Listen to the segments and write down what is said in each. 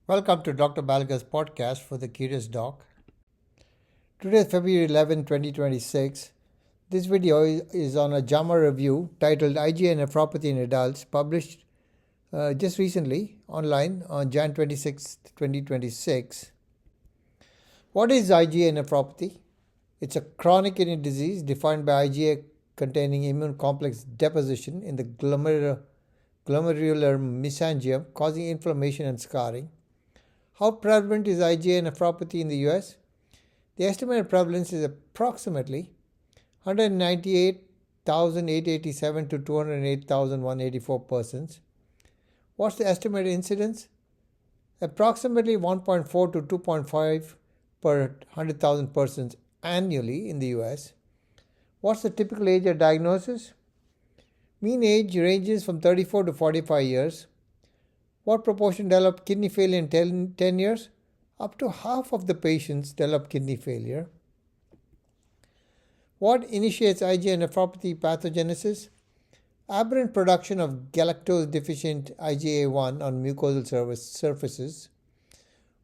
Welcome to Dr. Balga's podcast for the Curious Doc. Today is February 11, 2026. This video is on a JAMA review titled IgA Nephropathy in Adults, published just recently online on Jan 26, 2026. What is IgA nephropathy? It's a chronic kidney disease defined by IgA containing immune complex deposition in the glomerular mesangium, causing inflammation and scarring. How prevalent is IgA nephropathy in the US? The estimated prevalence is approximately 198,887 to 208,184 persons. What's the estimated incidence? Approximately 1.4 to 2.5 per 100,000 persons annually in the US. What's the typical age of diagnosis? Mean age ranges from 34 to 45 years. What proportion develop kidney failure in 10 years? Up to half of the patients develop kidney failure. What initiates IgA nephropathy pathogenesis? Aberrant production of galactose-deficient IgA1 on mucosal surfaces.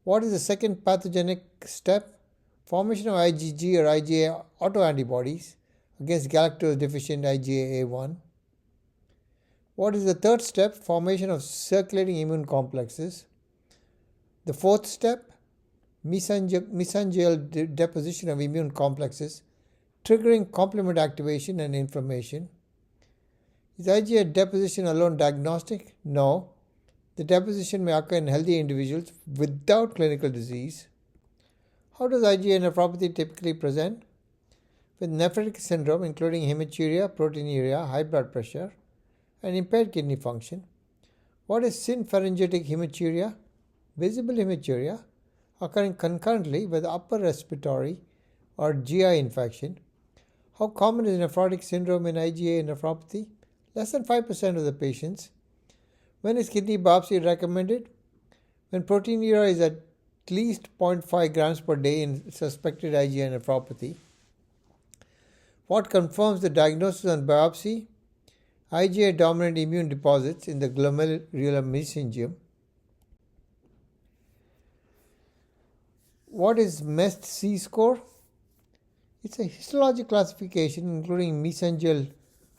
What is the second pathogenic step? Formation of IgG or IgA autoantibodies against galactose-deficient IgA1. What is the third step? Formation of circulating immune complexes. The fourth step, mesangial deposition of immune complexes, triggering complement activation and inflammation. Is IgA deposition alone diagnostic? No. The deposition may occur in healthy individuals without clinical disease. How does IgA nephropathy typically present? With nephrotic syndrome, including hematuria, proteinuria, high blood pressure, and impaired kidney function. What is synpharyngitic hematuria? Visible hematuria occurring concurrently with upper respiratory or GI infection. How common is nephrotic syndrome in IgA nephropathy? Less than 5% of the patients. When is kidney biopsy recommended? When proteinuria is at least 0.5 grams per day in suspected IgA nephropathy. What confirms the diagnosis on biopsy? IgA-dominant immune deposits in the glomerular mesangium. What is MEST C-score? It's a histologic classification including mesangial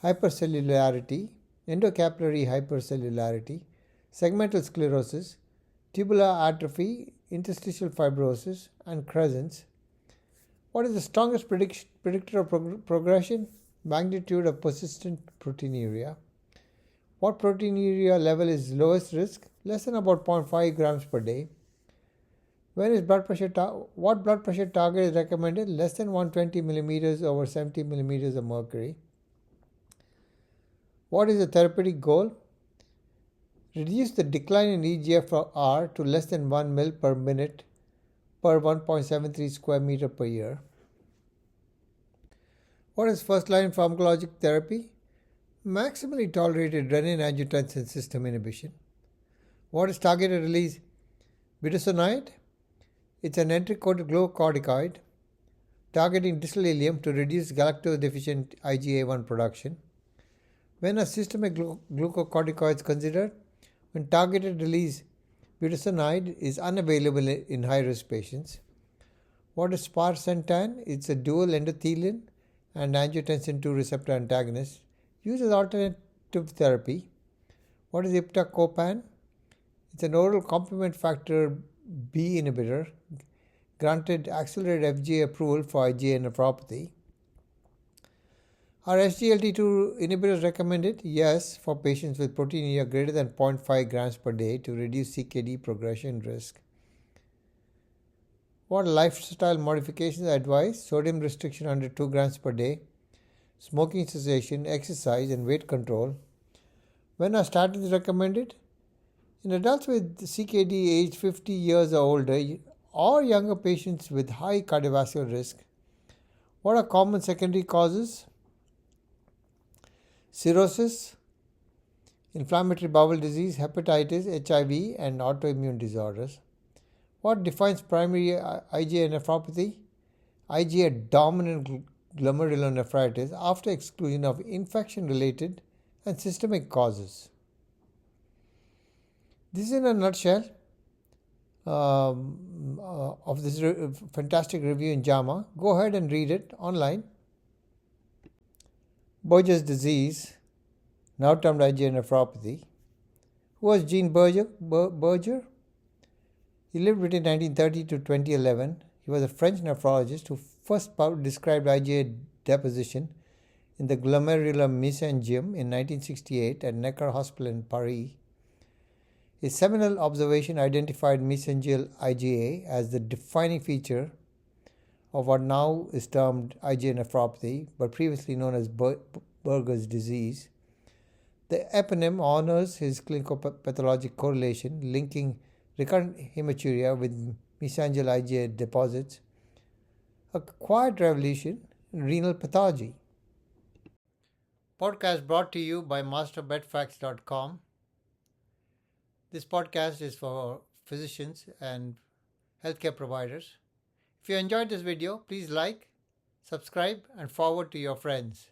hypercellularity, endocapillary hypercellularity, segmental sclerosis, tubular atrophy, interstitial fibrosis, and crescents. What is the strongest predictor of progression? Magnitude of persistent proteinuria. What proteinuria level is lowest risk? Less than about 0.5 grams per day. What blood pressure target is recommended? Less than 120 millimeters over 70 millimeters of mercury. What is the therapeutic goal? Reduce the decline in eGFR to less than 1 ml per minute per 1.73 square meter per year. What is first-line pharmacologic therapy? Maximally tolerated renin-angiotensin system inhibition. What is targeted release? Budesonide. It's an entry-coated glucocorticoid targeting distal ileum to reduce galactose-deficient IgA1 production. When are systemic glucocorticoids considered? When targeted release budesonide is unavailable in high-risk patients. What is sparsentan? It's a dual endothelin and angiotensin II receptor antagonist used as alternative therapy. What is iptacopan? It's an oral complement factor B inhibitor granted accelerated FDA approval for IgA nephropathy. Are SGLT2 inhibitors recommended? Yes, for patients with proteinuria greater than 0.5 grams per day to reduce CKD progression risk. What lifestyle modifications are advised? Sodium restriction under 2 grams per day, smoking cessation, exercise, and weight control. When are statins recommended? In adults with CKD aged 50 years or older or younger patients with high cardiovascular risk. What are common secondary causes? Cirrhosis, inflammatory bowel disease, hepatitis, HIV, and autoimmune disorders. What defines primary IgA nephropathy? IgA-dominant glomerulonephritis after exclusion of infection-related and systemic causes. This is in a nutshell of this fantastic review in JAMA. Go ahead and read it online. Berger's disease, now termed IgA nephropathy. Who was Jean Berger? He lived between 1930 to 2011. He was a French nephrologist who first described IgA deposition in the glomerular mesangium in 1968 at Necker Hospital in Paris. His seminal observation identified mesangial IgA as the defining feature of what now is termed IgA nephropathy, but previously known as Berger's disease. The eponym honors his clinical pathologic correlation linking recurrent hematuria with mesangial IgA deposits, a quiet revolution in renal pathology. Podcast brought to you by masterbedfacts.com. This podcast is for physicians and healthcare providers. If you enjoyed this video, please like, subscribe, and forward to your friends.